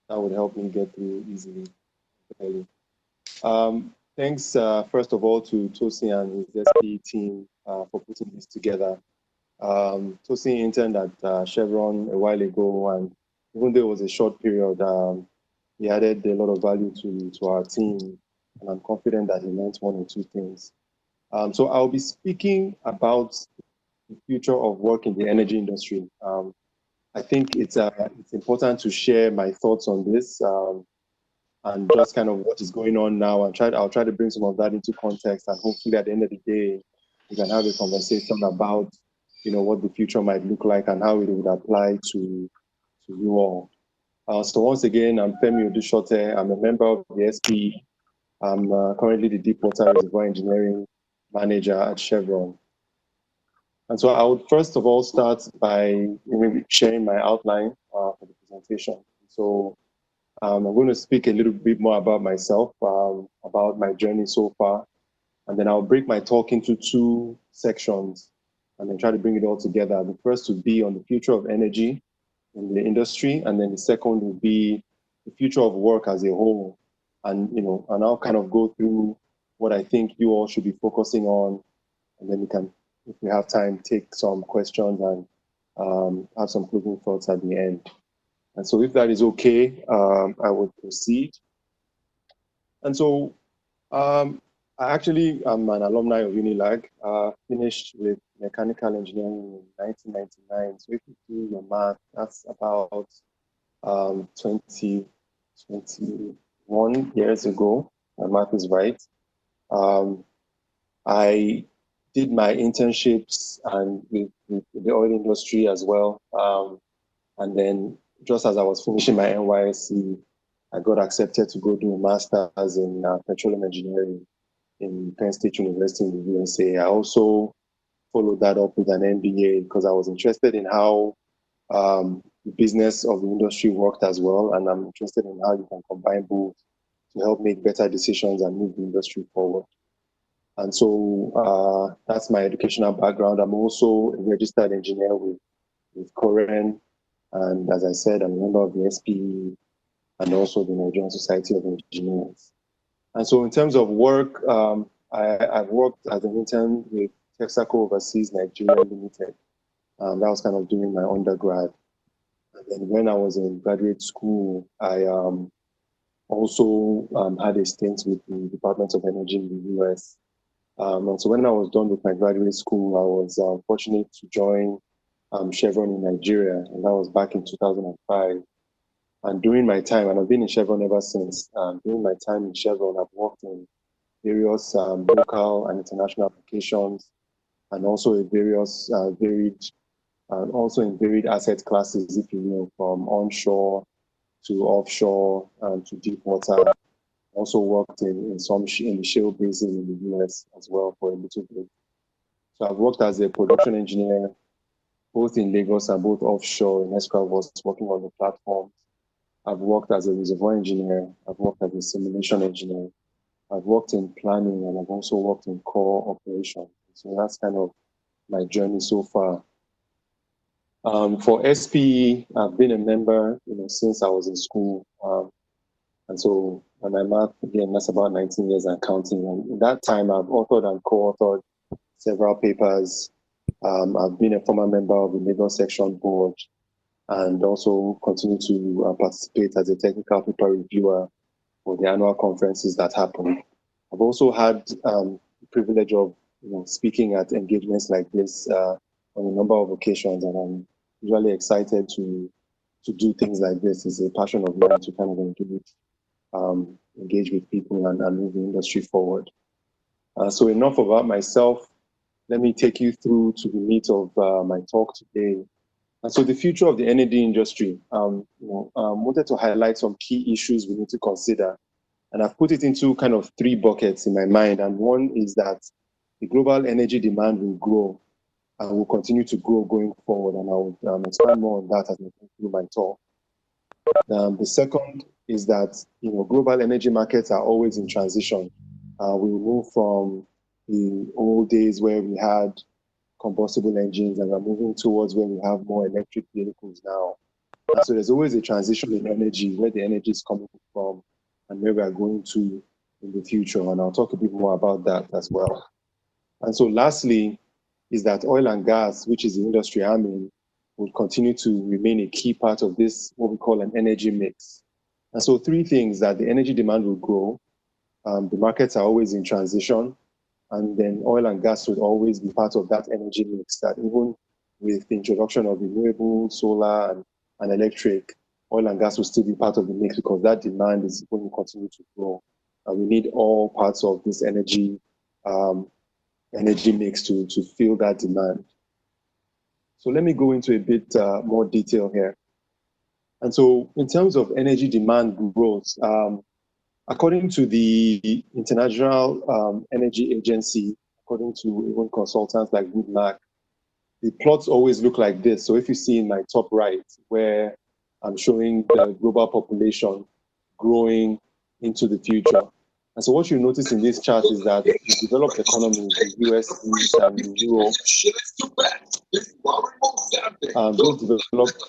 That would help me get through easily. Thanks, first of all, to Tosin and his SPE team for putting this together. Tosin interned at Chevron a while ago, and even though it was a short period, he added a lot of value to our team, and I'm confident that he learned one or two things. So I'll be speaking about the future of work in the energy industry. I think it's important to share my thoughts on this and just kind of what is going on now. I'll try to bring some of that into context, and hopefully at the end of the day, we can have a conversation about, what the future might look like and how it would apply to you all. So once again, I'm Femi Odushote. I'm a member of the SPE. I'm currently the Deepwater Reservoir Engineering Manager at Chevron. And so I would first of all start by sharing my outline for the presentation. So I'm going to speak a little bit more about myself, about my journey so far, and then I'll break my talk into two sections and then try to bring it all together. The first would be on the future of energy in the industry, and then the second would be the future of work as a whole. And, and I'll kind of go through what I think you all should be focusing on, and then we can, if we have time, take some questions and have some closing thoughts at the end. And so if that is okay, I would proceed. And so I actually am an alumni of UNILAG, finished with mechanical engineering in 1999. So if you do your math, that's about 21 years ago. My math is right. I did my internships and with the oil industry as well. And then just as I was finishing my NYSC, I got accepted to go do a master's in petroleum engineering in Penn State University in the USA. I also followed that up with an MBA because I was interested in how the business of the industry worked as well. And I'm interested in how you can combine both to help make better decisions and move the industry forward. And so that's my educational background. I'm also a registered engineer with Koren. And as I said, I'm a member of the SPE and also the Nigerian Society of Engineers. And so in terms of work, I've worked as an intern with Texaco Overseas Nigeria Limited. That was kind of during my undergrad. And then when I was in graduate school, I also had a stint with the Department of Energy in the US. And so when I was done with my graduate school, I was fortunate to join Chevron in Nigeria, and that was back in 2005. And during my time, and I've been in Chevron ever since, during my time in Chevron, I've worked in various local and international applications, and also in various varied asset classes, if you will, from onshore to offshore to deep water. Also worked in the shale basin in the US as well for a little bit. So I've worked as a production engineer, both in Lagos and both offshore in Escravos, working on the platforms. I've worked as a reservoir engineer. I've worked as a simulation engineer. I've worked in planning, and I've also worked in core operations. So that's kind of my journey so far. For SPE, I've been a member, since I was in school. And so when my math, again, that's about 19 years and counting. And in that time, I've authored and co-authored several papers. I've been a former member of the Lagos Section Board and also continue to participate as a technical paper reviewer for the annual conferences that happen. I've also had the privilege of speaking at engagements like this on a number of occasions, and I'm usually excited to do things like this. It's a passion of mine to kind of engage with people and move the industry forward. So enough about myself. Let me take you through to the meat of my talk today. And so the future of the energy industry, wanted to highlight some key issues we need to consider. And I've put it into kind of three buckets in my mind. And one is that the global energy demand will grow and will continue to grow going forward. And I'll expand more on that as I go through my talk. The second is that global energy markets are always in transition. We move from the old days where we had combustible engines, and we're moving towards where we have more electric vehicles now. And so there's always a transition in energy, where the energy is coming from and where we are going to in the future. And I'll talk a bit more about that as well. And so lastly is that oil and gas, which is the industry I'm in, will continue to remain a key part of this, what we call an energy mix. And so three things: that the energy demand will grow, the markets are always in transition, and then oil and gas would always be part of that energy mix, that even with the introduction of renewable, solar, and electric, oil and gas will still be part of the mix because that demand is going to continue to grow. And we need all parts of this energy mix to fill that demand. So let me go into a bit more detail here. And so in terms of energy demand growth, according to the International Energy Agency, according to even consultants like Crude, the plots always look like this. So if you see in my top right, where I'm showing the global population growing into the future. And so what you notice in this chart is that the developed economies, the US, East, and Europe, those developed,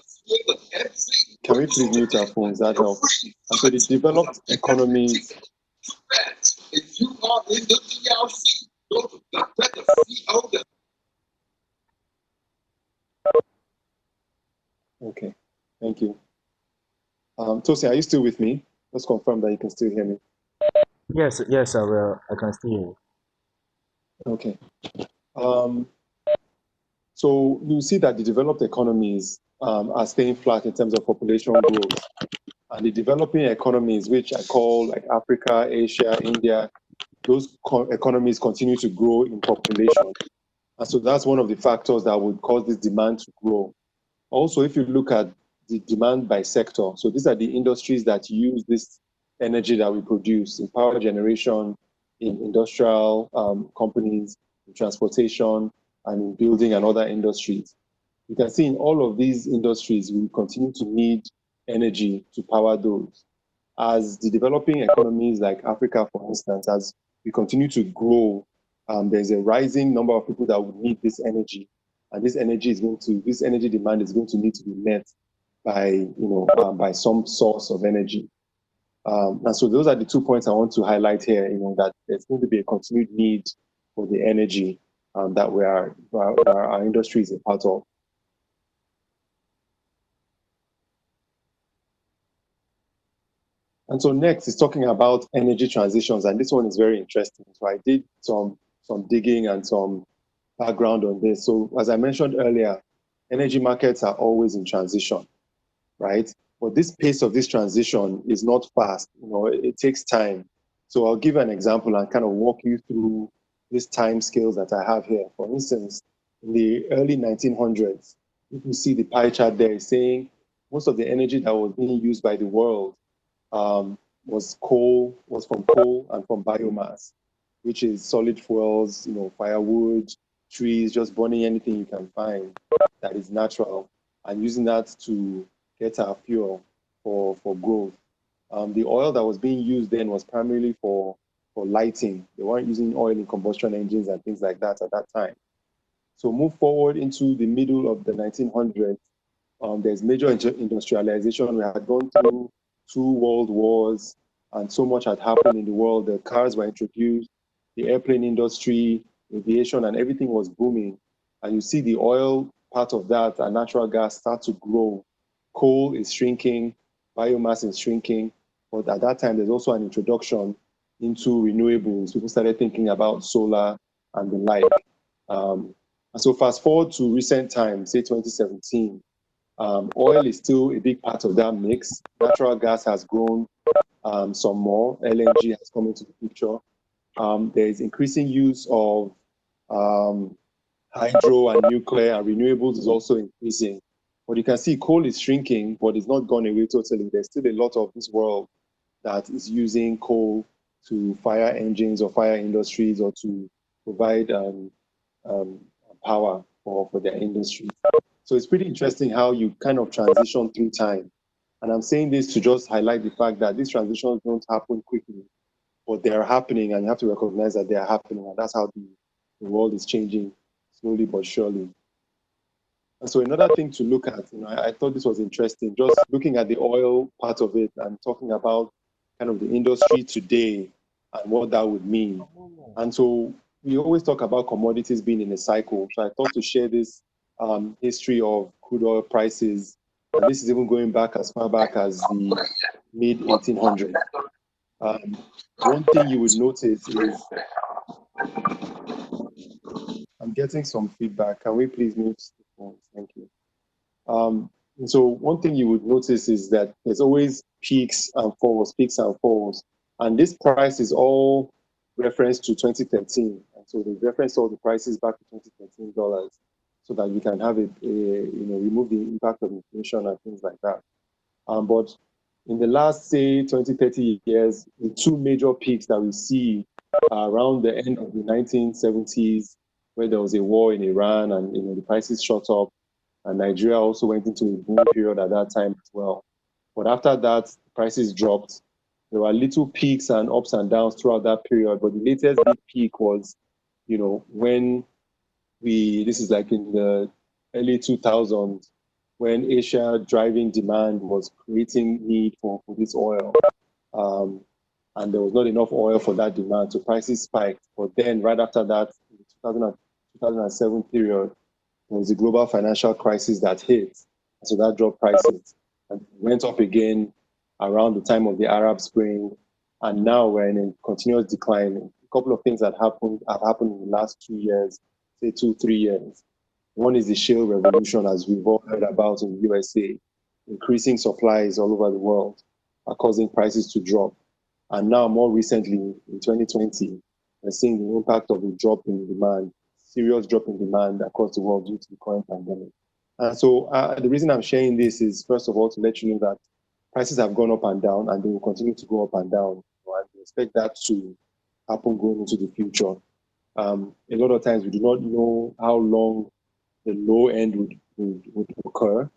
can we please mute our phones? That helps. And so the developed economies, if you are in the DRC, go to the Okay, thank you. Tosi, are you still with me? Let's confirm that you can still hear me. Yes, I will. I can still hear you. Okay. So you see that the developed economies are staying flat in terms of population growth. And the developing economies, which I call like Africa, Asia, India, those economies continue to grow in population. And so that's one of the factors that would cause this demand to grow. Also, if you look at the demand by sector, so these are the industries that use this energy that we produce in power generation, in industrial companies, in transportation, and in building and other industries. You can see in all of these industries, we continue to need energy to power those. As the developing economies like Africa, for instance, as we continue to grow, there's a rising number of people that would need this energy. And this energy demand is going to need to be met by, by some source of energy. And so those are the 2 points I want to highlight here, that there's going to be a continued need for the energy that our industry is a part of. And so next is talking about energy transitions, and this one is very interesting. So I did some digging and some background on this. So as I mentioned earlier, energy markets are always in transition, right? But this pace of this transition is not fast. It takes time. So I'll give an example and kind of walk you through these time scales that I have here. For instance, in the early 1900s, you can see the pie chart there saying most of the energy that was being used by the world was from coal and from biomass, which is solid fuels, firewood, trees, just burning anything you can find that is natural, and using that to get our fuel for growth. The oil that was being used then was primarily for lighting. They weren't using oil in combustion engines and things like that at that time. So move forward into the middle of the 1900s, there's major industrialization. We had gone through 2 world wars, and so much had happened in the world. The cars were introduced, the airplane industry, aviation, and everything was booming. And you see the oil part of that and natural gas start to grow. Coal is shrinking, biomass is shrinking, but at that time, there's also an introduction into renewables. People started thinking about solar and the like. And so fast forward to recent times, say 2017, oil is still a big part of that mix. Natural gas has grown some more. LNG has come into the picture. There is increasing use of hydro and nuclear, and renewables is also increasing. But you can see coal is shrinking, but it's not gone away totally. There's still a lot of this world that is using coal to fire engines or fire industries or to provide power for their industry. So it's pretty interesting how you kind of transition through time. And I'm saying this to just highlight the fact that these transitions don't happen quickly, but they're happening, and you have to recognize that they are happening. And that's how the world is changing slowly but surely. And so another thing to look at, I thought this was interesting, just looking at the oil part of it and talking about kind of the industry today and what that would mean. And so we always talk about commodities being in a cycle. So I thought to share this history of crude oil prices. And this is even going back as far back as the mid 1800s. One thing you would notice is, I'm getting some feedback. Can we please mute the phones? Thank you. And so one thing you would notice is that there's always peaks and falls, peaks and falls. And this price is all reference to 2013. And so they reference all the prices back to 2013 dollars so that you can have remove the impact of inflation and things like that. But in the last, say, 20, 30 years, the two major peaks that we see are around the end of the 1970s, where there was a war in Iran and the prices shot up. And Nigeria also went into a boom period at that time as well. But after that, prices dropped. There were little peaks and ups and downs throughout that period. But the latest big peak was, when this is like in the early 2000s, when Asia driving demand was creating need for this oil. And there was not enough oil for that demand, so prices spiked. But then right after that, in the 2007 period, there was a global financial crisis that hit. So that dropped prices and went up again around the time of the Arab Spring. And now we're in a continuous decline. A couple of things that have happened in the last 2 years, say 2-3 years. One is the shale revolution, as we've all heard about in the USA. Increasing supplies all over the world are causing prices to drop. And now, more recently, in 2020, we're seeing the impact of a drop in demand, serious drop in demand across the world due to the current pandemic. And so the reason I'm sharing this is, first of all, to let you know that prices have gone up and down, and they will continue to go up and down. And we expect that to happen going into the future. A lot of times we do not know how long the low end would occur,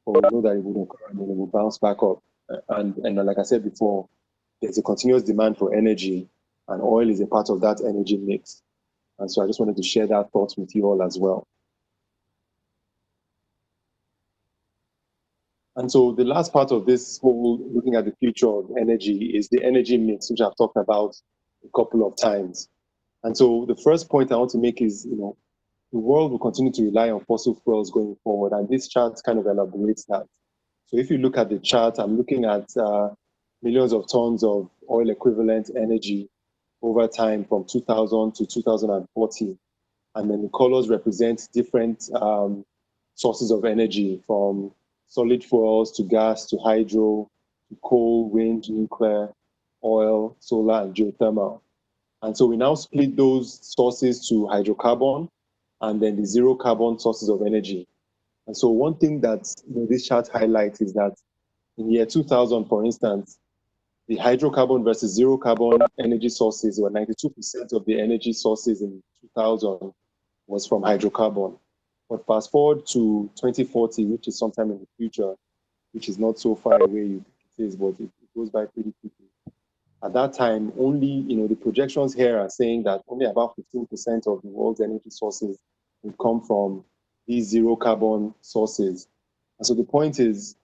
but we know that it would occur and then it will bounce back up. And like I said before, there's a continuous demand for energy, and oil is a part of that energy mix. And so I just wanted to share that thought with you all as well. And so the last part of this whole looking at the future of energy is the energy mix, which I've talked about a couple of times. And so the first point I want to make is, the world will continue to rely on fossil fuels going forward. And this chart kind of elaborates that. So if you look at the chart, I'm looking at millions of tons of oil equivalent energy over time from 2000 to 2040. And then the colors represent different sources of energy, from solid fuels to gas to hydro to coal, wind, nuclear, oil, solar, and geothermal. And so we now split those sources to hydrocarbon and then the zero carbon sources of energy. And so one thing that this chart highlights is that in year 2000, for instance, the hydrocarbon versus zero carbon energy sources were 92% of the energy sources in 2000 was from hydrocarbon. But fast forward to 2040, which is sometime in the future, which is not so far away you think it is, but it goes by pretty quickly. At that time, only, the projections here are saying that only about 15% of the world's energy sources will come from these zero carbon sources. And so the point is,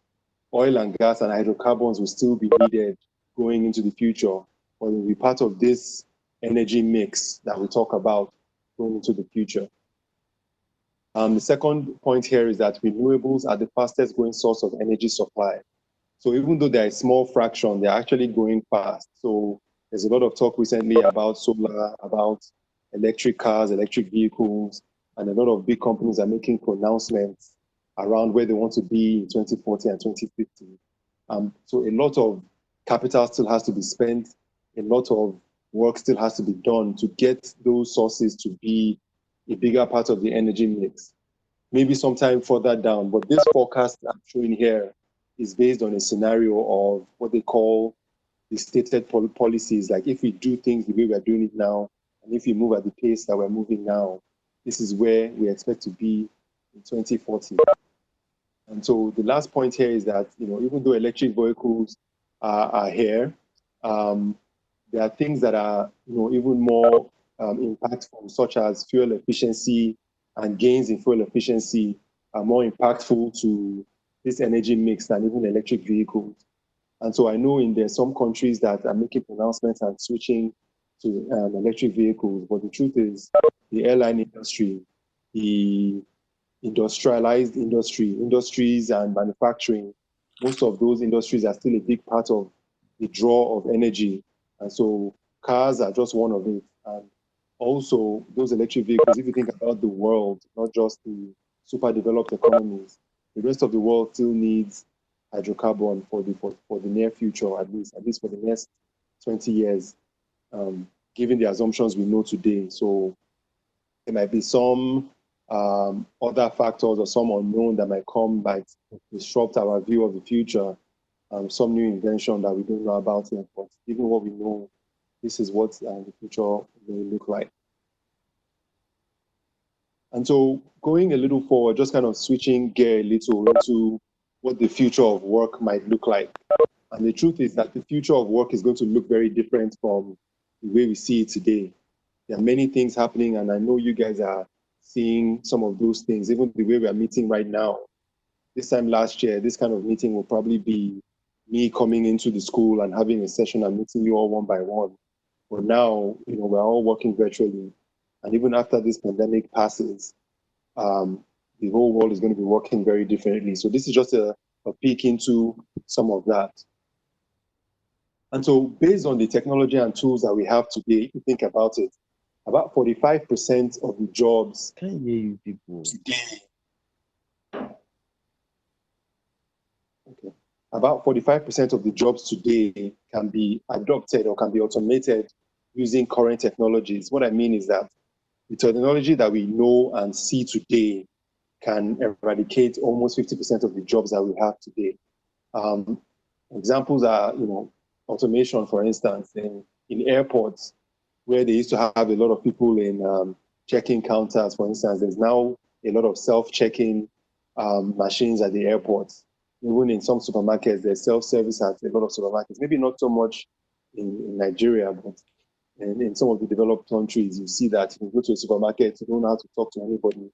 oil and gas and hydrocarbons will still be needed going into the future, but will be part of this energy mix that we talk about going into the future. The second point here is that renewables are the fastest growing source of energy supply. So even though they're a small fraction, they're actually growing fast. So there's a lot of talk recently about solar, about electric cars, electric vehicles, and a lot of big companies are making pronouncements around where they want to be in 2040 and 2050. So a lot of capital still has to be spent. A lot of work still has to be done to get those sources to be a bigger part of the energy mix. Maybe sometime further down, but this forecast I'm showing here is based on a scenario of what they call the stated policies. Like, if we do things the way we're doing it now, and if we move at the pace that we're moving now, this is where we expect to be in 2040. And so the last point here is that, even though electric vehicles are here, there are things that are, even more impactful, such as fuel efficiency and gains in fuel efficiency are more impactful to this energy mix than even electric vehicles. And so I know there's some countries that are making pronouncements and switching to electric vehicles, but the truth is the airline industry, the industrialized industries and manufacturing, most of those industries are still a big part of the draw of energy. And so cars are just one of it. And also those electric vehicles, if you think about the world, not just the super developed economies, the rest of the world still needs hydrocarbon for the near future, at least for the next 20 years, given the assumptions we know today. So there might be some other factors or some unknown that might come might disrupt our view of the future, some new invention that we don't know about yet. But given what we know, this is what the future will look like. And so going a little forward, just kind of switching gear a little into what the future of work might look like. And the truth is that the future of work is going to look very different from the way we see it today. There are many things happening, and I know you guys are seeing some of those things, even the way we are meeting right now. This time last year, this kind of meeting will probably be me coming into the school and having a session and meeting you all one by one. But now, we're all working virtually. And even after this pandemic passes, the whole world is going to be working very differently. So this is just a peek into some of that. And so based on the technology and tools that we have today, if you think about it, about 45% of the jobs Can't hear you people. today, about 45% of the jobs today can be adopted or can be automated using current technologies. What I mean is that the technology that we know and see today can eradicate almost 50% of the jobs that we have today. Examples are, automation, for instance, in airports, where they used to have a lot of people in check-in counters, for instance. There's now a lot of self-checking machines at the airports. Even in some supermarkets, there's self-service at a lot of supermarkets. Maybe not so much in Nigeria, but in some of the developed countries, you see that you go to a supermarket, you don't know how to talk to anybody.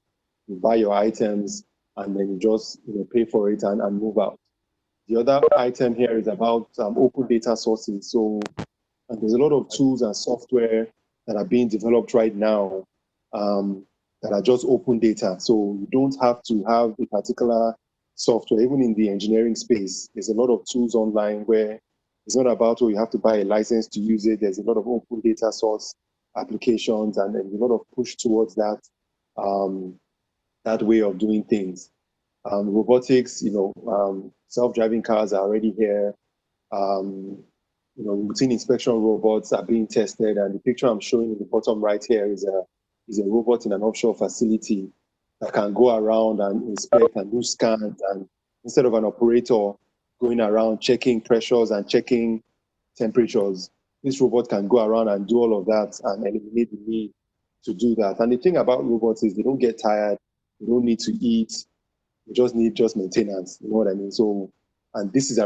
You buy your items, and then you just pay for it and move out. The other item here is about open data sources. So there's a lot of tools and software that are being developed right now that are just open data. So you don't have to have a particular software. Even in the engineering space, there's a lot of tools online where it's not about, you have to buy a license to use it. There's a lot of open data source applications and a lot of push towards that, that way of doing things. Robotics, self-driving cars are already here. Routine inspection robots are being tested, and the picture I'm showing in the bottom right here is a robot in an offshore facility that can go around and inspect and do scans, and instead of an operator going around checking pressures and checking temperatures, this robot can go around and do all of that and eliminate the need to do that. And the thing about robots is they don't get tired, they don't need to eat, they just need maintenance. You know what I mean? So, and this is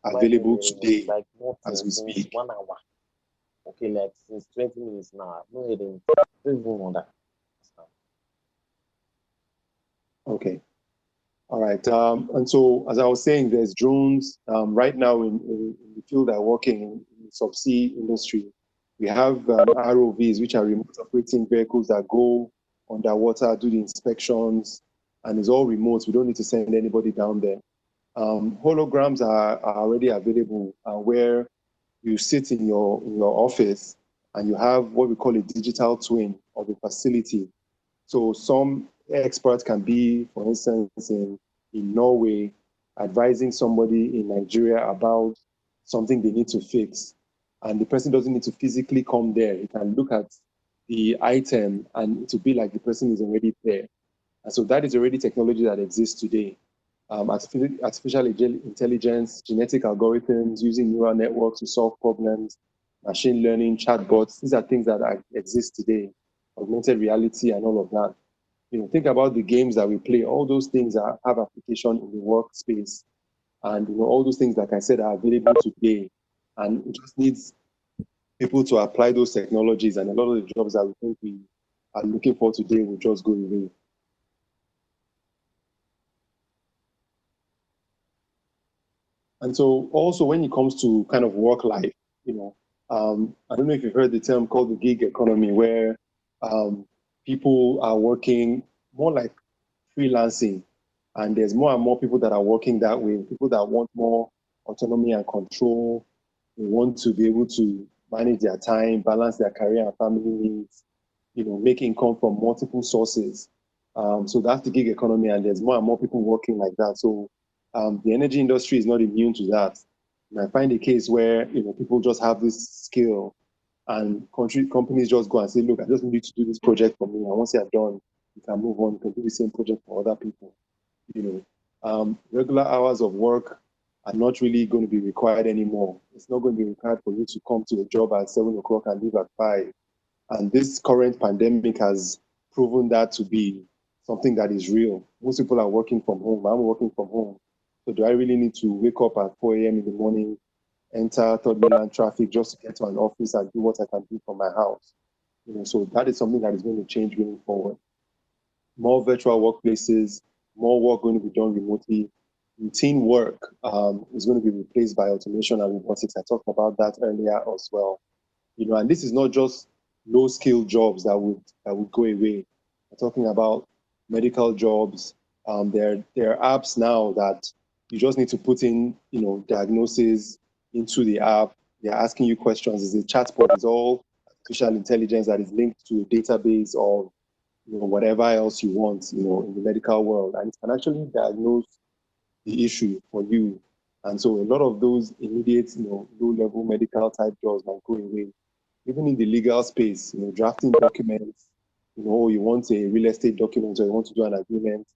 available today Like as we speak. 1 hour. Okay, like since 20 minutes now. No even on that. Okay. All right. And so, as I was saying, there's drones. Right now in the field I'm working in the subsea industry, we have ROVs, which are remote operating vehicles that go underwater, do the inspections, and it's all remote. We don't need to send anybody down there. Holograms are already available, where you sit in your office and you have what we call a digital twin of a facility. So some experts can be, for instance, in Norway, advising somebody in Nigeria about something they need to fix. And the person doesn't need to physically come there. He can look at the item and to be like the person is already there. And so that is already technology that exists today. Artificial intelligence, genetic algorithms, using neural networks to solve problems, machine learning, chatbots, these are things that exist today, augmented reality and all of that. Think about the games that we play, all those things have application in the workspace. And all those things, like I said, are available today. And it just needs people to apply those technologies, and a lot of the jobs that we think we are looking for today will just go away. And so also when it comes to kind of work life, I don't know if you've heard the term called the gig economy, where people are working more like freelancing, and there's more and more people that are working that way, people that want more autonomy and control. They want to be able to manage their time, balance their career and family needs, make income from multiple sources. So that's the gig economy, and there's more and more people working like that. So the energy industry is not immune to that. And I find a case where people just have this skill, and companies just go and say, look, I just need you to do this project for me, and once you're done, you can move on, you can do the same project for other people. Regular hours of work are not really going to be required anymore. It's not going to be required for you to come to a job at 7 o'clock and leave at 5. And this current pandemic has proven that to be something that is real. Most people are working from home. I'm working from home. So do I really need to wake up at 4 a.m. in the morning, enter third mainland traffic just to get to an office and do what I can do from my house? So that is something that is going to change going forward. More virtual workplaces, more work going to be done remotely. Routine work is going to be replaced by automation and robotics. I talked about that earlier as well. And this is not just low-skilled jobs that would go away. We're talking about medical jobs. There are apps now that you just need to put in, diagnosis into the app. They're asking you questions. It's a chatbot. It's all artificial intelligence that is linked to a database of, whatever else you want, in the medical world, and it can actually diagnose the issue for you. And so a lot of those immediate, low-level medical type jobs might go away. Even in the legal space, drafting documents, you want a real estate document or you want to do an agreement,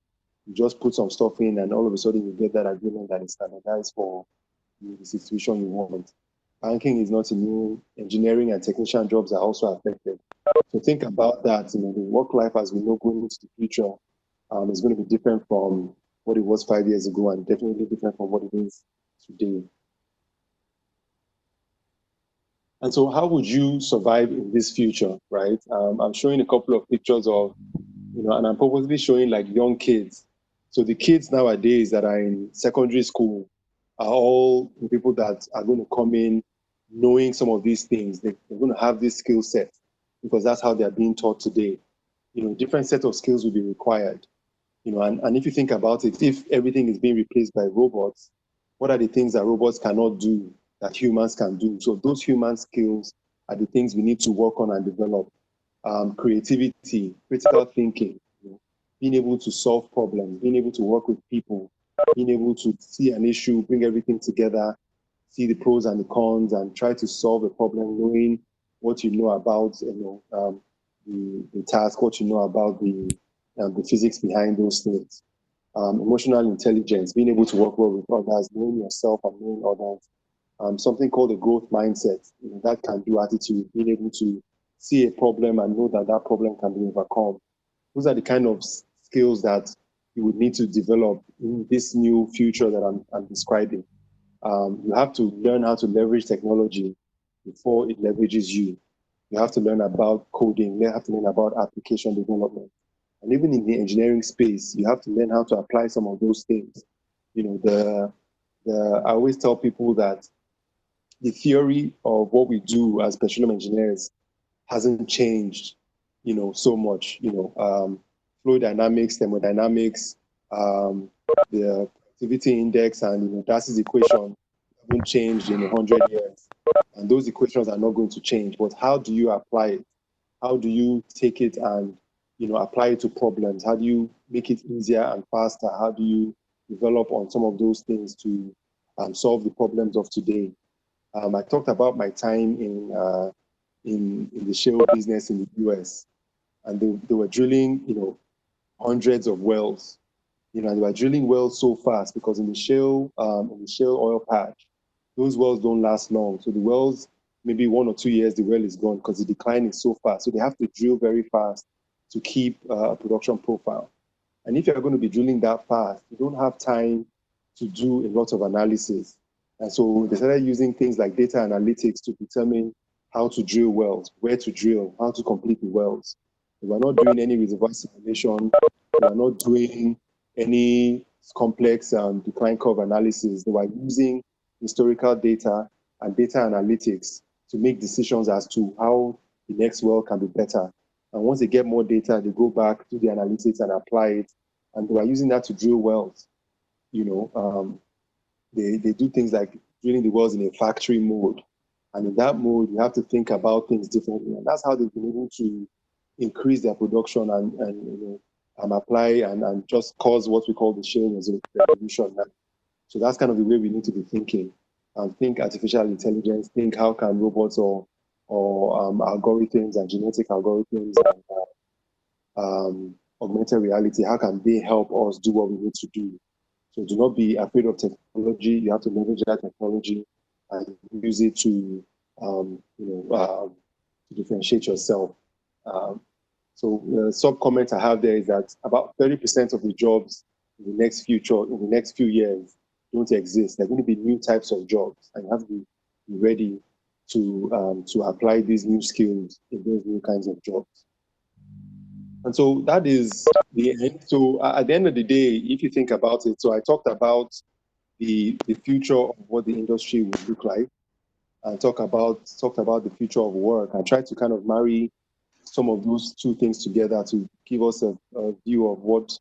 you just put some stuff in and all of a sudden you get that agreement that is standardized for the situation you want. Banking is not immune. Engineering and technician jobs are also affected. So think about that. The work life as we know going into the future is going to be different from what it was 5 years ago, and definitely different from what it is today. And so how would you survive in this future, right? I'm showing a couple of pictures of, and I'm purposely showing like young kids. So the kids nowadays that are in secondary school are all the people that are going to come in knowing some of these things. They're going to have this skill set because that's how they're being taught today. Different set of skills will be required. And if you think about it, if everything is being replaced by robots, what are the things that robots cannot do that humans can do? So those human skills are the things we need to work on and develop. Creativity, critical thinking, being able to solve problems, being able to work with people, being able to see an issue, bring everything together, see the pros and the cons, and try to solve a problem, knowing what you know about the task, what you know about the physics behind those things. Emotional intelligence, being able to work well with others, knowing yourself and knowing others. Something called a growth mindset, that can do attitude, being able to see a problem and know that that problem can be overcome. Those are the kind of skills that you would need to develop in this new future that I'm describing. You have to learn how to leverage technology before it leverages you. You have to learn about coding, you have to learn about application development. And even in the engineering space, you have to learn how to apply some of those things. I always tell people that the theory of what we do as petroleum engineers hasn't changed, so much. Fluid dynamics, thermodynamics, the activity index, and Darcy's equation haven't changed in 100 years, and those equations are not going to change. But how do you apply it? How do you take it and apply it to problems? How do you make it easier and faster? How do you develop on some of those things to solve the problems of today? I talked about my time in the shale business in the US, and they were drilling, hundreds of wells, and they were drilling wells so fast because in the shale oil patch, those wells don't last long. So the wells, maybe 1 or 2 years, the well is gone because the decline is so fast. So they have to drill very fast to keep a production profile. And if you're going to be drilling that fast, you don't have time to do a lot of analysis. And so they started using things like data analytics to determine how to drill wells, where to drill, how to complete the wells. They were not doing any reservoir simulation. They were not doing any complex decline curve analysis. They were using historical data and data analytics to make decisions as to how the next well can be better. And once they get more data, they go back to the analytics and apply it. And they are using that to drill wells. They do things like drilling the wells in a factory mode. And in that mode, you have to think about things differently. And that's how they've been able to increase their production and apply and just cause what we call the shale revolution. So that's kind of the way we need to be thinking. Think artificial intelligence, think how can robots or algorithms and genetic algorithms and augmented reality, how can they help us do what we need to do? So do not be afraid of technology. You have to leverage that technology and use it to differentiate yourself. So the sub comment I have there is that about 30% of the jobs in the next few years don't exist. There are going to be new types of jobs, and you have to be ready to apply these new skills in those new kinds of jobs. And so that is the end. So at the end of the day, if you think about it, so I talked about the future of what the industry would look like, and talked about the future of work. I tried to kind of marry some of those two things together to give us a view of what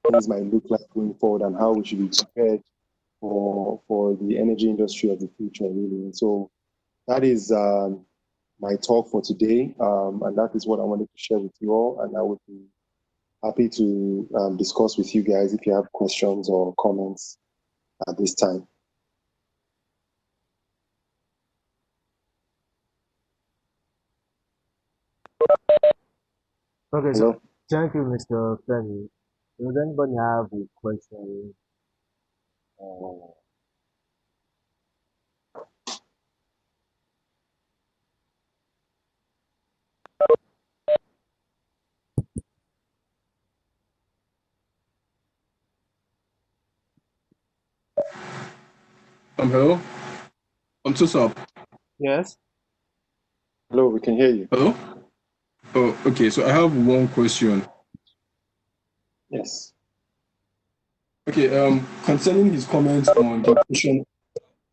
things might look like going forward and how we should be prepared for the energy industry of the future, really. And so that is my talk for today, and that is what I wanted to share with you all. And I would be happy to discuss with you guys if you have questions or comments at this time. Okay, so Hello? thank you, Mr. Femi. Does anybody have a question? Uh, Hello? I'm so sorry. yes. Hello, we can hear you. Hello? Oh, okay. So I have one question. Yes. Okay. Concerning his comments on the integration of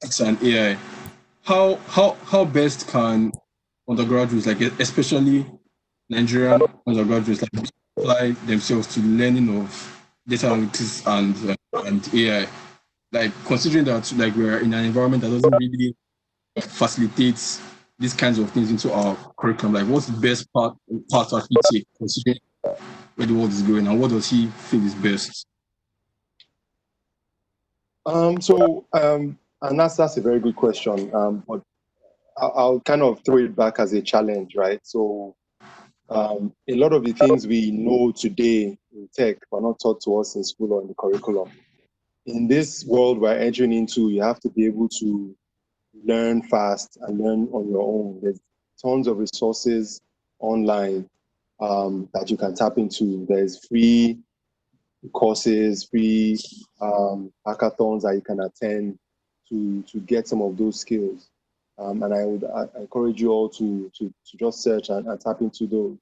ethics and AI, how best can undergraduates, like especially Nigerian undergraduates, like apply themselves to learning of data analytics and AI? Like considering that like we're in an environment that doesn't really facilitate these kinds of things into our curriculum. Like, what's the best part to actually take, considering where the world is going, and what does he feel is best? And that's a very good question. But I'll kind of throw it back as a challenge, right? So a lot of the things we know today in tech were not taught to us in school or in the curriculum. In this world we're entering into, you have to be able to learn fast and learn on your own. There's tons of resources online that you can tap into. There's free courses, free hackathons that you can attend to get some of those skills. And I encourage you all to just search and tap into those.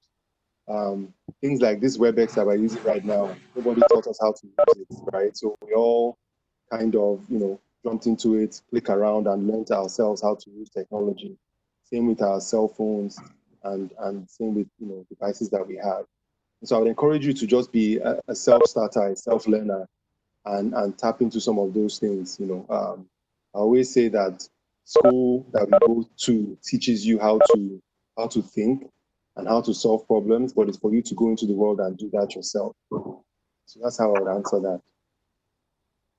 Things like this WebEx that we're using right now, nobody taught us how to use it, right? So we all kind of, jumped into it, click around and learned ourselves how to use technology. Same with our cell phones and same with, devices that we have. So I would encourage you to just be a self-starter, a self-learner, and tap into some of those things. I always say that school that we go to teaches you how to think and how to solve problems, but it's for you to go into the world and do that yourself. So that's how I would answer that.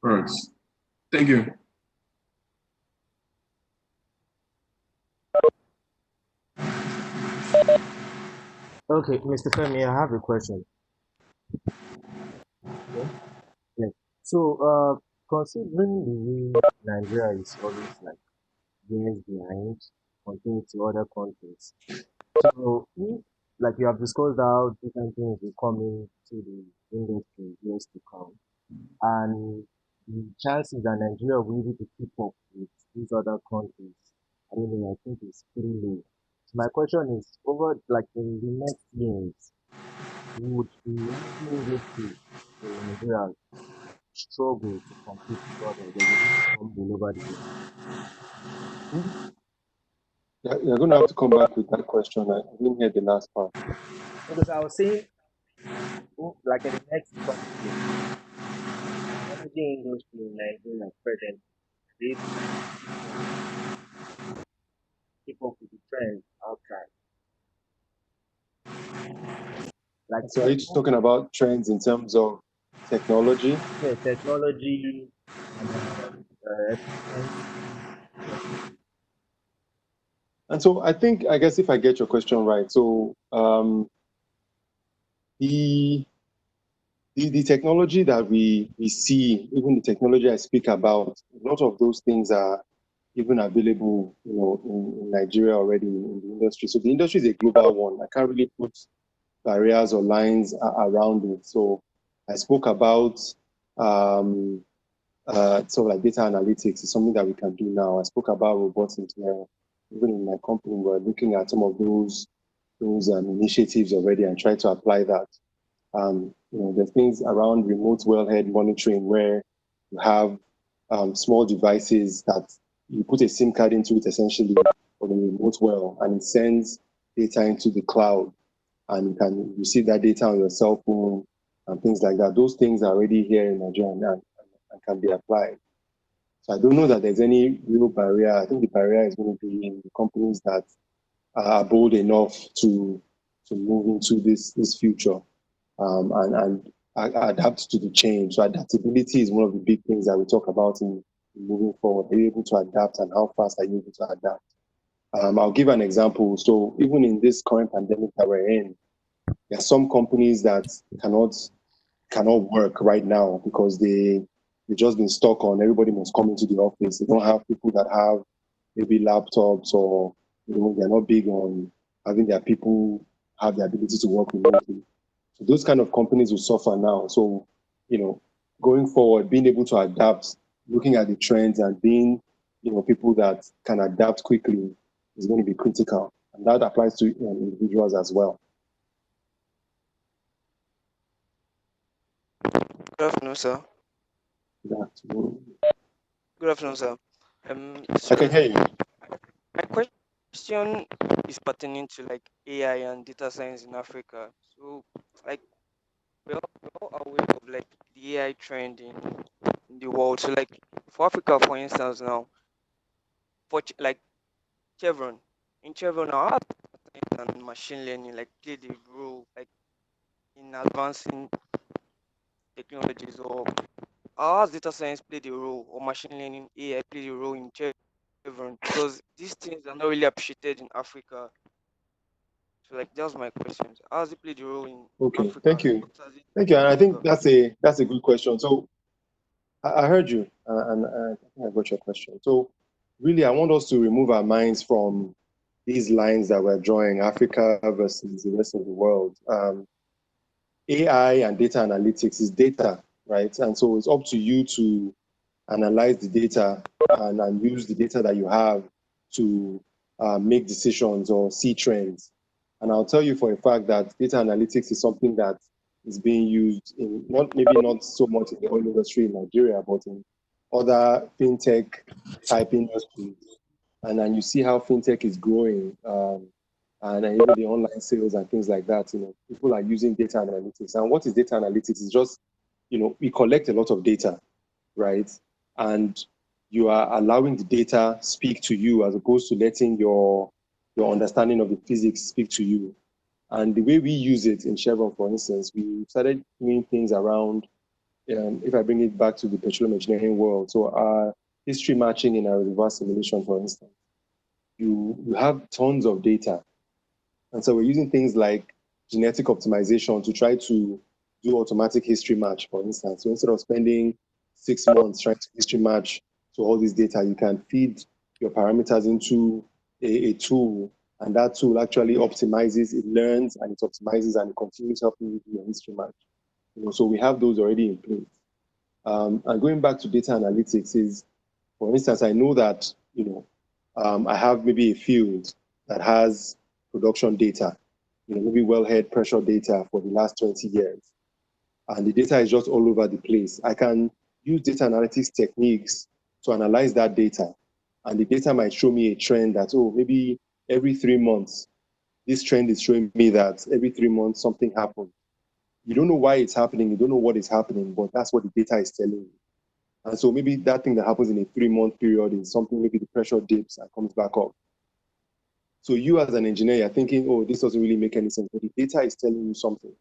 All right. Thank you. Okay, Mr. Femi, I have a question. Yeah. Yes. So, considering the way Nigeria is always like years behind compared to other countries, so if, like you have discussed how different things will come into the industry in years to come, and the chances that Nigeria will be able to keep up with these other countries, I don't know, I think it's pretty low. So my question is, over like in the next years, would the energy industry in Nigeria struggle to compete with others. There's a need to stumble over the years. Yeah, you're going to have to come back with that question. I didn't hear the last part. Because I was saying, like in the next 20 years, the energy industry in Nigeria at present is keep up with the trends outside. Like So are you talking about trends in terms of technology? yeah, technology and efficiency. And so I guess if I get your question right, so the the technology that we see, even the technology I speak about, a lot of those things are even available, in Nigeria already in the industry. So the industry is a global one. I can't really put barriers or lines around it. So I spoke about sort of like data analytics is something that we can do now. I spoke about robotics where even in my company, we're looking at some of those initiatives already and try to apply that. There's things around remote wellhead monitoring where you have small devices that you put a SIM card into it essentially for the remote well, and it sends data into the cloud, and you can receive that data on your cell phone and things like that. Those things are already here in Nigeria and can be applied. So I don't know that there's any real barrier. I think the barrier is going to be in companies that are bold enough to move into this future and adapt to the change. So adaptability is one of the big things that we talk about in moving forward. Are you able to adapt, and how fast are you able to adapt? I'll give an example. So even in this current pandemic that we're in, there are some companies that cannot work right now because they've just been stuck on everybody must come into the office. They don't have people that have maybe laptops, or they're not big on having their people have the ability to work remotely. So those kind of companies will suffer now. So, going forward, being able to adapt, looking at the trends and being, people that can adapt quickly is going to be critical. And that applies to individuals as well. Good afternoon, sir. Good afternoon, sir. I can hear you. My question is pertaining to like AI and data science in Africa. So, like, we're all aware of like the AI trend in the world. So, like, for Africa, for instance, now, like Chevron, in Chevron now, how has and machine learning like played a role like in advancing technologies, or how has data science played a role, or machine learning AI played a role in Chevron? Because these things are not really appreciated in Africa. So like that's my question. How has it played a role in Okay, Africa? thank you. What has it Thank you. And in I think Africa? that's a good question. So I heard you, and I think I got your question. So really, I want us to remove our minds from these lines that we're drawing, Africa versus the rest of the world. AI and data analytics is data, right? And so it's up to you to analyze the data and use the data that you have to make decisions or see trends. And I'll tell you for a fact that data analytics is something that is being used in not so much in the oil industry in Nigeria, but in other fintech type industries. And then you see how fintech is growing, and even the online sales and things like that. People are using data analytics. And what is data analytics? It's just, we collect a lot of data, right? And you are allowing the data speak to you as opposed to letting your understanding of the physics speak to you. And the way we use it in Chevron, for instance, we started doing things around, if I bring it back to the petroleum engineering world, so our history matching in our reverse simulation, for instance, you have tons of data. And so we're using things like genetic optimization to try to do automatic history match, for instance. So instead of spending 6 months trying to history match to all this data, you can feed your parameters into a tool, and that tool actually optimizes, it learns, and it optimizes, and it continues helping you do your history match. So we have those already in place. And going back to data analytics is, for instance, I know that, I have maybe a field that has production data, maybe wellhead pressure data for the last 20 years. And the data is just all over the place. I can use data analytics techniques to analyze that data. And the data might show me a trend that, oh, maybe every 3 months, this trend is showing me that every 3 months something happened. You don't know why it's happening, you don't know what is happening, but that's what the data is telling you. And so maybe that thing that happens in a 3-month period is something, maybe the pressure dips and comes back up. So you as an engineer, you're thinking, oh, this doesn't really make any sense, but the data is telling you something.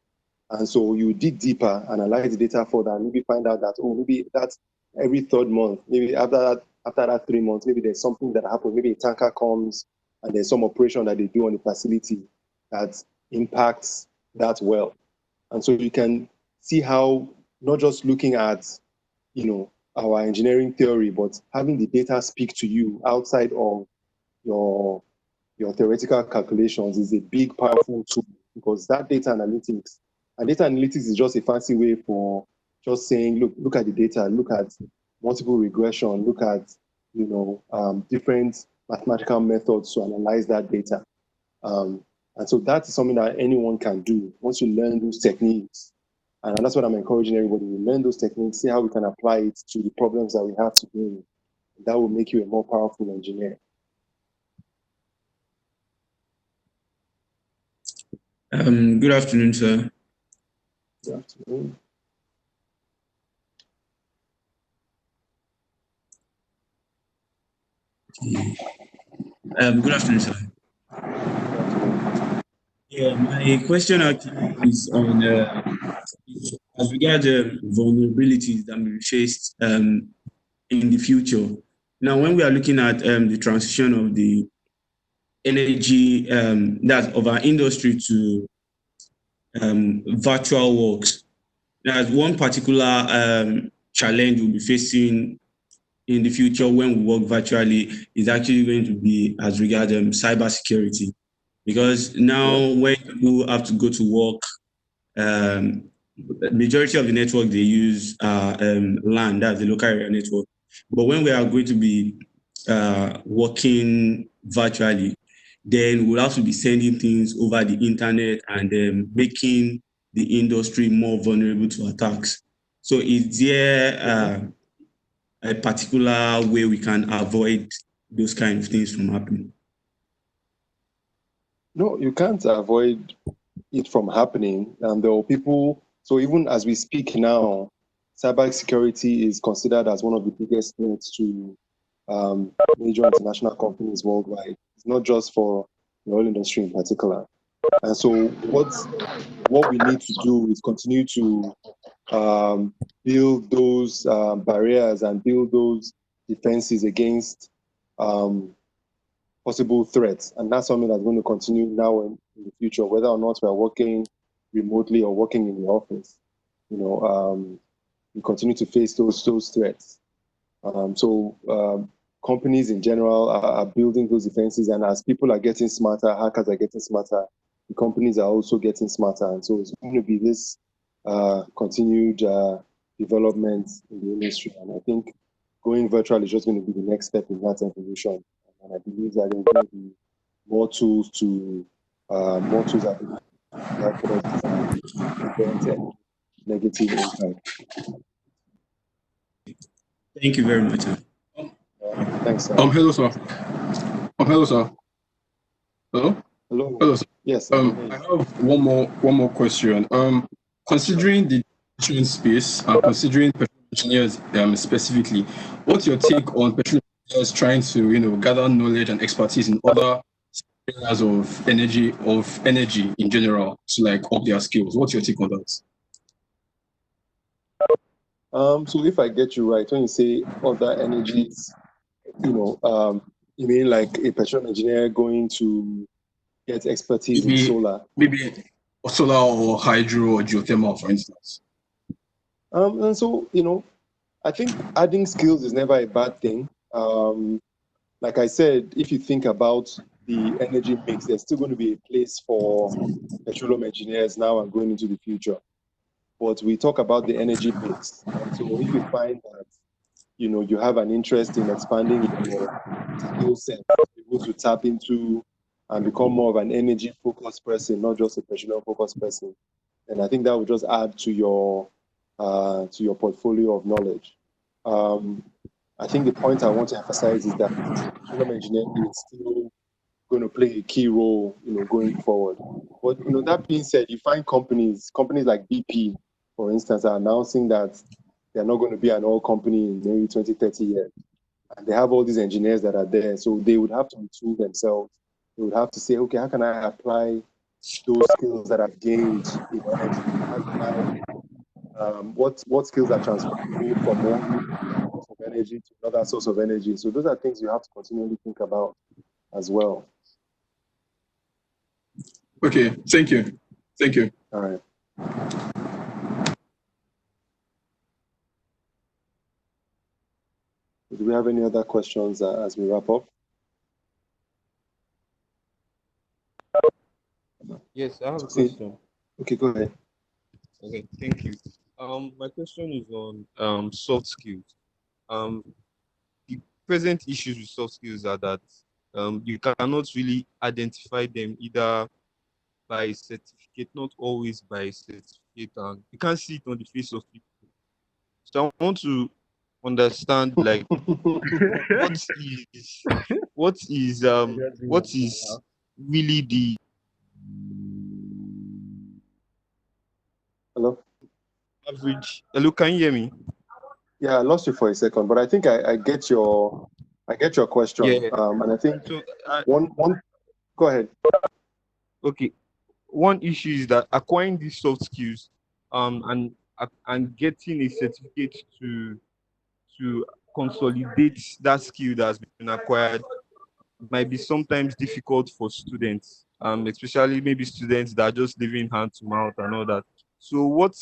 And so you dig deeper, analyze the data further, and maybe find out that, oh, maybe that's every 3rd month, maybe after that 3 months, maybe there's something that happens, maybe a tanker comes and there's some operation that they do on the facility that impacts that well. And so you can see how, not just looking at, our engineering theory, but having the data speak to you outside of your theoretical calculations is a big, powerful tool, because that data analytics is just a fancy way for just saying, look at the data, look at multiple regression, look at, different mathematical methods to analyze that data. And so that's something that anyone can do once you learn those techniques. And that's what I'm encouraging everybody to learn those techniques, see how we can apply it to the problems that we have today. That will make you a more powerful engineer. Good afternoon, sir. Good afternoon. Good afternoon, sir. Yeah, my question actually is on as regards vulnerabilities that may be faced in the future. Now, when we are looking at the transition of the energy that of our industry to virtual works, there's one particular challenge we'll be facing in the future when we work virtually is actually going to be as regards cybersecurity. Because now when people have to go to work, the majority of the network they use are LAN, that's the local area network. But when we are going to be working virtually, then we'll have to be sending things over the internet and making the industry more vulnerable to attacks. So is there a particular way we can avoid those kind of things from happening? No, you can't avoid it from happening. And there are people, so even as we speak now, cybersecurity is considered as one of the biggest threats to major international companies worldwide. It's not just for the oil industry in particular. And so what we need to do is continue to build those barriers and build those defenses against possible threats. And that's something that's going to continue now and in the future, whether or not we're working remotely or working in the office. We continue to face those threats. Companies in general are building those defenses, and as people are getting smarter, hackers are getting smarter, the companies are also getting smarter. And so it's going to be this continued development in the industry. And I think going virtual is just going to be the next step in that evolution. And I believe that there's going to be more tools that help us prevent any negative impact. Thank you very much, sir. Thanks, sir. Hello, sir. Hello, sir. Hello? Hello, sir. Yes. I have one more question. Considering the petroleum space and considering petroleum engineers specifically, what's your take on petroleum engineers trying to gather knowledge and expertise in other areas of energy in general to like up their skills? What's your take on that? So if I get you right, when you say other energies, you mean like a petroleum engineer going to get expertise in solar? Maybe solar or hydro or geothermal, for instance. And so, I think adding skills is never a bad thing. Like I said, if you think about the energy mix, there's still going to be a place for petroleum engineers now and going into the future. But we talk about the energy mix. And so if you find that, you have an interest in expanding your skill set, able to tap into and become more of an energy-focused person, not just a petroleum-focused person, and I think that will just add to your portfolio of knowledge. I think the point I want to emphasize is that petroleum engineering is still going to play a key role, going forward. But that being said, you find companies like BP, for instance, are announcing that they're not going to be an oil company in maybe 20, 30 years. And they have all these engineers that are there. So they would have to retool themselves. They would have to say, okay, how can I apply those skills that I've gained in energy? How can what skills are transferable from one source of energy to another source of energy? So those are things you have to continually think about as well. Okay, thank you. Thank you. All right. Do we have any other questions as we wrap up? Yes, I have a question. Okay, go ahead. Okay, thank you. My question is on soft skills. The present issues with soft skills are that you cannot really identify them either by certificate, not always by certificate, and you can't see it on the face of people. So I want to understand, like, what is what is what is really the Hello? average. Hello, can you hear me? Yeah, I lost you for a second, but I think I get your question. Yeah. And I think So one go ahead. okay, one issue is that acquiring these soft skills, and getting a certificate to consolidate that skill that's been acquired might be sometimes difficult for students, especially maybe students that are just living hand to mouth and all that. So what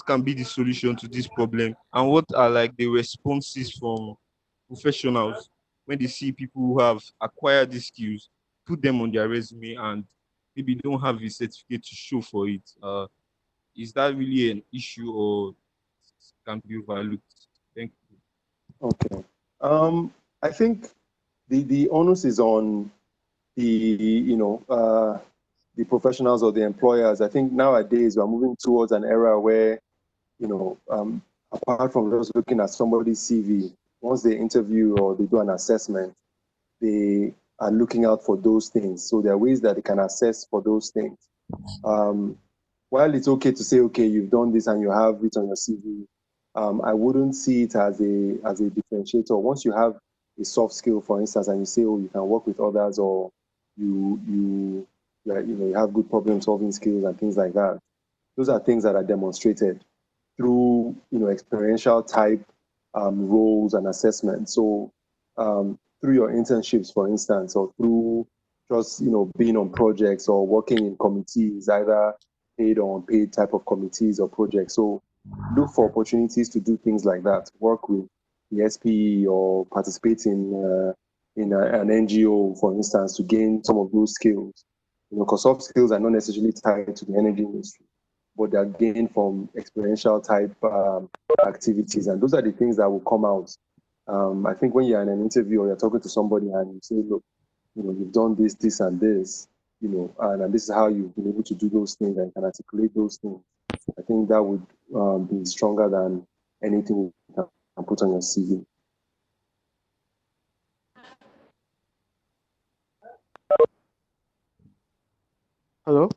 can be the solution to this problem, and what are like the responses from professionals when they see people who have acquired these skills, put them on their resume, and maybe don't have a certificate to show for it? Is that really an issue, or can be overlooked? Thank you. Okay. I think the onus is on the professionals or the employers. I think nowadays we're moving towards an era where, apart from just looking at somebody's CV, once they interview or they do an assessment, they are looking out for those things. So there are ways that they can assess for those things. While it's okay to say, okay, you've done this and you have it on your CV, I wouldn't see it as a differentiator. Once you have a soft skill, for instance, and you say, oh, you can work with others, or you have good problem solving skills and things like that. Those are things that are demonstrated through experiential type roles and assessments. So through your internships, for instance, or through just being on projects or working in committees, either paid or unpaid type of committees or projects. So look for opportunities to do things like that. Work with the SPE or participate in an NGO, for instance, to gain some of those skills. Because soft skills are not necessarily tied to the energy industry, but they're gained from experiential type activities. And those are the things that will come out. I think when you're in an interview or you're talking to somebody and you say, look, you've done this, this, and this, and this is how you've been able to do those things and can articulate those things. I think that would be stronger than anything you can put on your CV. Hello?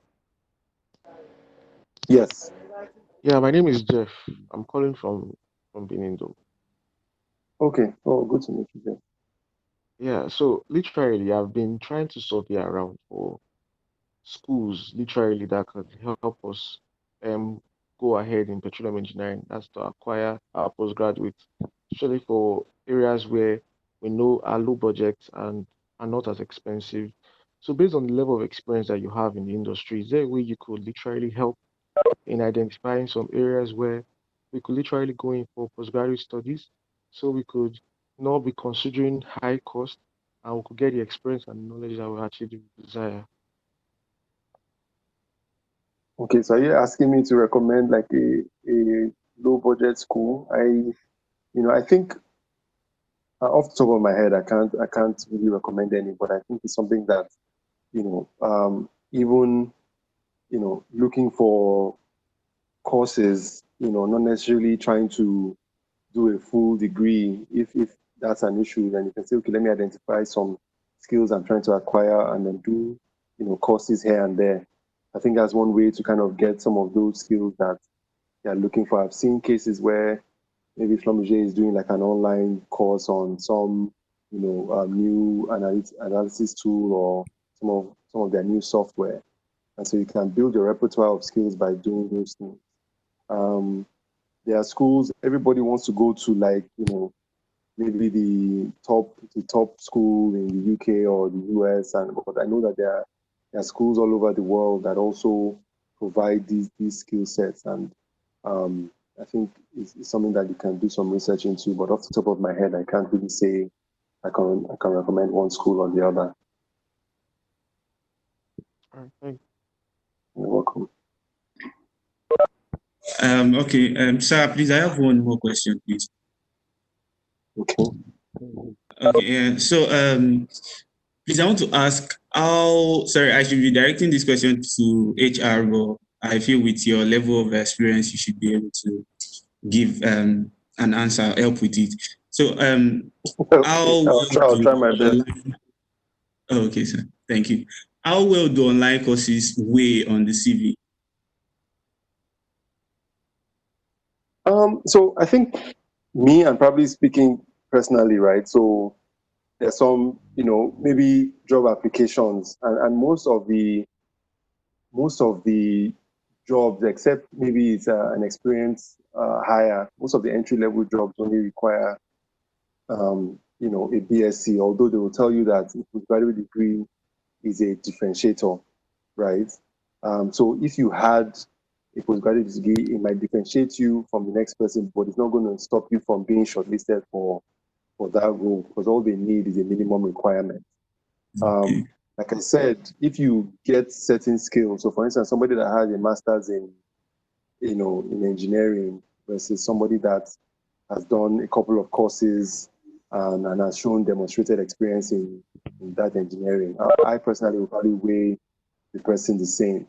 Yes. Yeah, my name is Jeff. I'm calling from Benin though. Okay. Oh, good to meet you, Jeff. Yeah, so literally I've been trying to survey around for schools literally that could help us go ahead in petroleum engineering. That's to acquire our postgraduates, especially for areas where we know are low budget and are not as expensive. So based on the level of experience that you have in the industry, is there a way you could literally help in identifying some areas where we could literally go in for postgraduate studies so we could not be considering high cost and we could get the experience and knowledge that we actually desire? Okay, so are you asking me to recommend like a low budget school? I think off the top of my head, I can't really recommend any, but I think it's something that even looking for courses, not necessarily trying to do a full degree. If that's an issue, then you can say, okay, let me identify some skills I'm trying to acquire and then do, courses here and there. I think that's one way to kind of get some of those skills that they're looking for. I've seen cases where maybe Schlumberger is doing like an online course on some, new analysis tool or some of their new software. And so you can build your repertoire of skills by doing those things. There are schools, everybody wants to go to, like, maybe the top school in the UK or the US, but I know that there are schools all over the world that also provide these skill sets, and I think it's something that you can do some research into. But off the top of my head, I can't really say I can recommend one school or the other. All right, thank you. You're welcome. Okay, sir, please, I have one more question, please. Okay. Okay, so please, I want to ask how, sorry, I should be directing this question to HR, but I feel with your level of experience, you should be able to give an answer, help with it. So how I'll try my best. Oh, okay, sir. Thank you. How well do online courses weigh on the CV? So I think me, and probably speaking personally, right? So there's some, maybe job applications, and most of the jobs, except maybe it's an experience hire, most of the entry level jobs only require, a BSc, although they will tell you that a postgraduate degree is a differentiator, right? So if you had a postgraduate degree, it might differentiate you from the next person, but it's not going to stop you from being shortlisted for that role, because all they need is a minimum requirement. Like I said, if you get certain skills, so for instance, somebody that has a master's in engineering versus somebody that has done a couple of courses and has shown demonstrated experience in that engineering, I personally would probably weigh the person the same.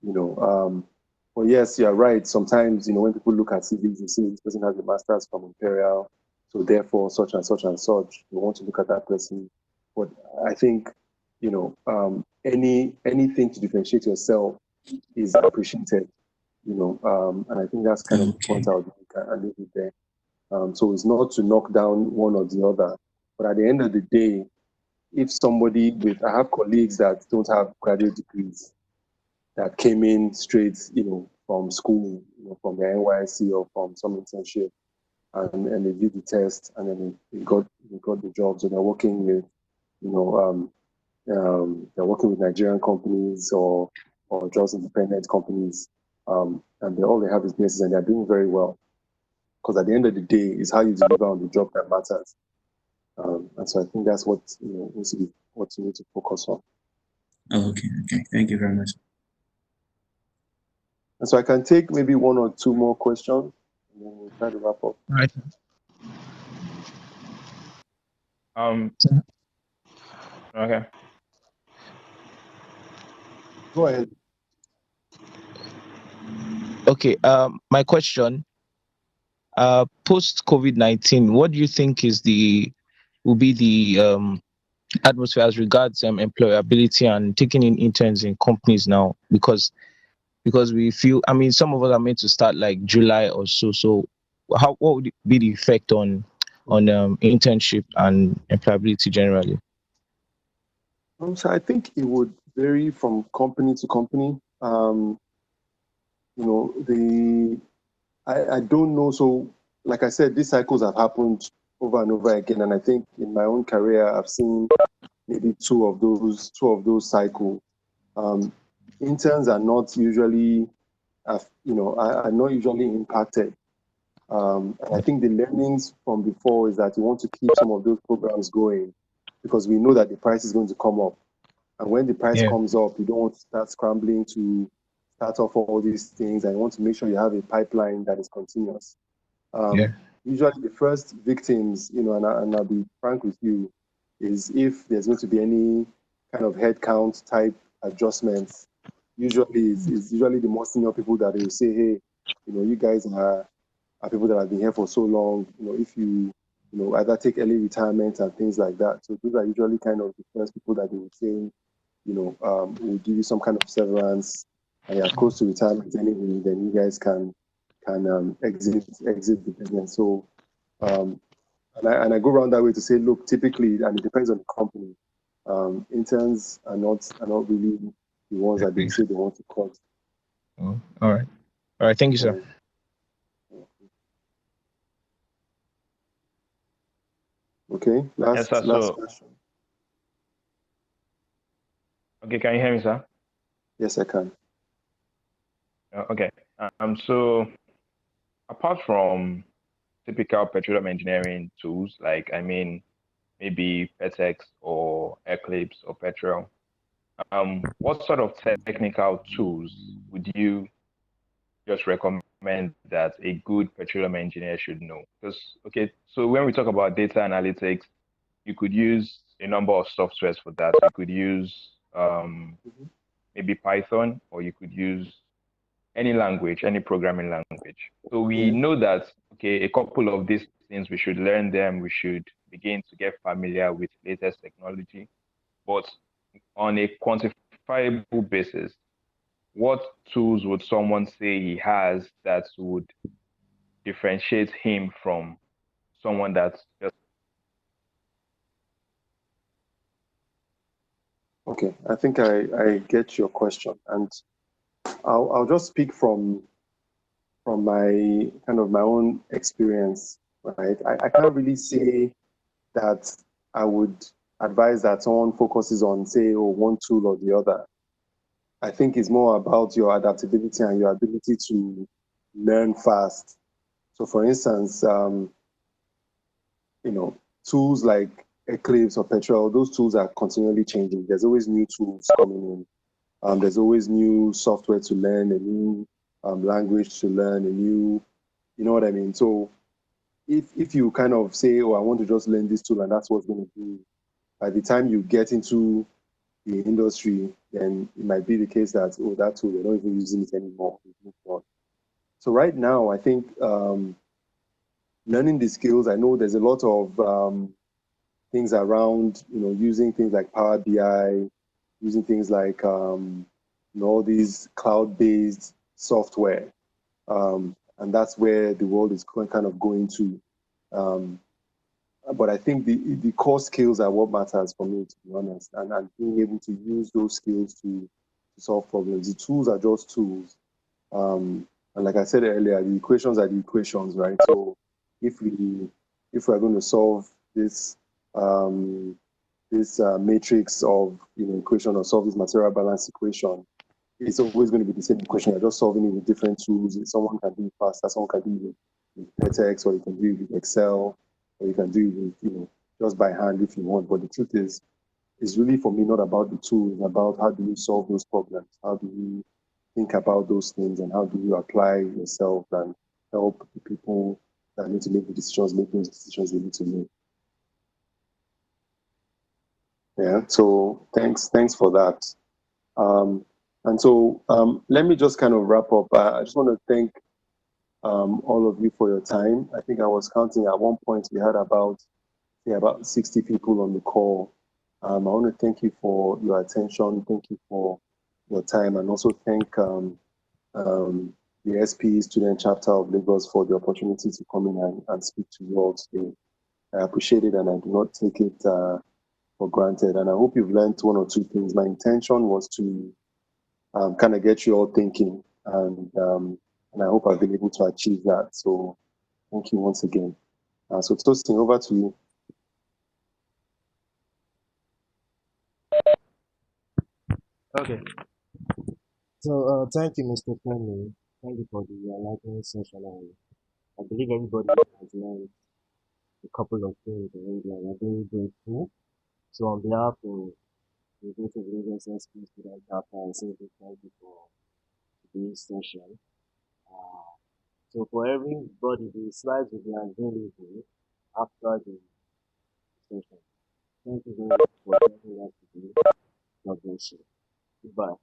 But yes, you're right. Sometimes, when people look at CVs, they say this person has a master's from Imperial, so therefore such and such and such. You want to look at that person. But I think, anything to differentiate yourself is appreciated. And I think that's kind of the point I would make and leave it there. So it's not to knock down one or the other, but at the end of the day, if somebody I have colleagues that don't have graduate degrees that came in straight, from school, from the NYC or from some internship, and they did the test, and then they got the jobs, and they're working with, they're working with Nigerian companies or just independent companies, and all they have is business, and they're doing very well. Because at the end of the day, it's how you deliver on the job that matters. And so I think that's what needs to be what you need to focus on. Oh, okay. Thank you very much. And so I can take maybe one or two more questions, and then we'll try to wrap up. Right. Okay. Go ahead. Okay. My question. Post COVID-19, what do you think will be the atmosphere as regards employability and taking in interns in companies now? Because we feel, I mean, some of us are meant to start like July or so. So what would be the effect on internship and employability generally? So I think it would vary from company to company. I don't know. So, like I said, these cycles have happened over and over again, and I think in my own career, I've seen maybe two of those cycles. Interns are not usually, are not usually impacted. And I think the learnings from before is that you want to keep some of those programs going, because we know that the price is going to come up. And when the price comes up, you don't want to start scrambling to start off all these things, and you want to make sure you have a pipeline that is continuous. Usually the first victims, and I'll be frank with you, is if there's going to be any kind of headcount type adjustments. Usually it's usually the more senior people that will say, hey, you guys are are people that have been here for so long. If you either take early retirement and things like that. So those are usually kind of the first people that they would say, we'll give you some kind of severance, and you're close to retirement anyway, then you guys can exit the business. So and I go around that way to say, look, typically, and it depends on the company, interns are not really the ones that they say they want to cut. Oh, all right. Thank you, sir. Okay, Yes, sir. last question. Okay, can you hear me, sir? Yes, I can. Okay. So apart from typical petroleum engineering tools, like maybe PETEX or Eclipse or Petrel, what sort of technical tools would you just recommend that a good petroleum engineer should know? Because so when we talk about data analytics, you could use a number of softwares for that. You could use maybe Python, or you could use any language, any programming language. So we know that, a couple of these things, we should learn them. We should begin to get familiar with latest technology. But on a quantifiable basis, what tools would someone say he has that would differentiate him from someone that's just... Okay, I think I get your question, and I'll just speak from my my own experience, right? I can't really say that I would advise that someone focuses on, say, one tool or the other. I think it's more about your adaptability and your ability to learn fast. So, for instance, tools like Eclipse or Petrel, those tools are continually changing. There's always new tools coming in. There's always new software to learn, a new language to learn, a new, you know what I mean? So if you kind of say, I want to just learn this tool and that's what's going to do, by the time you get into the industry, then it might be the case that, that tool, they're not even using it anymore. So right now, I think learning the skills, I know there's a lot of things around, using things like Power BI, using things like, all these cloud-based software. And that's where the world is kind of going to. But I think the core skills are what matters for me, to be honest, and being able to use those skills to solve problems. The tools are just tools. And like I said earlier, the equations are the equations, right? So if we're going to solve this matrix of equation, or solve this material balance equation, it's always going to be the same equation. You're just solving it with different tools. Someone can do it faster, someone can do it with PETEX, or you can do it with Excel, or you can do it with just by hand if you want. But the truth is, it's really, for me, not about the tool. It's about how do you solve those problems, how do you think about those things, and how do you apply yourself and help the people that need to make the decisions make those decisions they need to make. Yeah, so thanks for that. And so let me just kind of wrap up. I just want to thank all of you for your time. I think I was counting at one point we had about 60 people on the call. I want to thank you for your attention. Thank you for your time, and also thank the SPE Student Chapter of Lagos for the opportunity to come in and speak to you all today. I appreciate it, and I do not take it for granted. And I hope you've learned one or two things. My intention was to kind of get you all thinking, and I hope I've been able to achieve that. So thank you once again. So Toasting, over to you. Okay. So thank you, Mr. Femi. Thank you for the enlightening session. I believe everybody has learned a couple of things already, and I'm very grateful. So on behalf of the University of Lagos SP Student Chapter, I say big thank you for today's session. So for everybody, the slides will be available after the session. Thank you very much for joining us today. God bless you. Goodbye.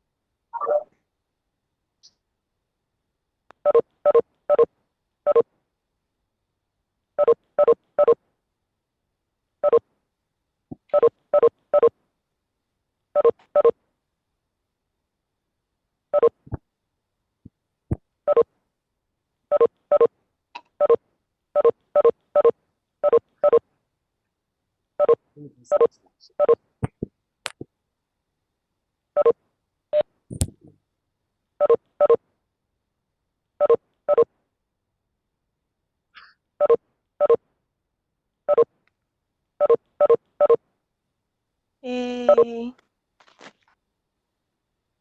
Eh,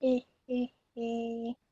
eh, eh, eh.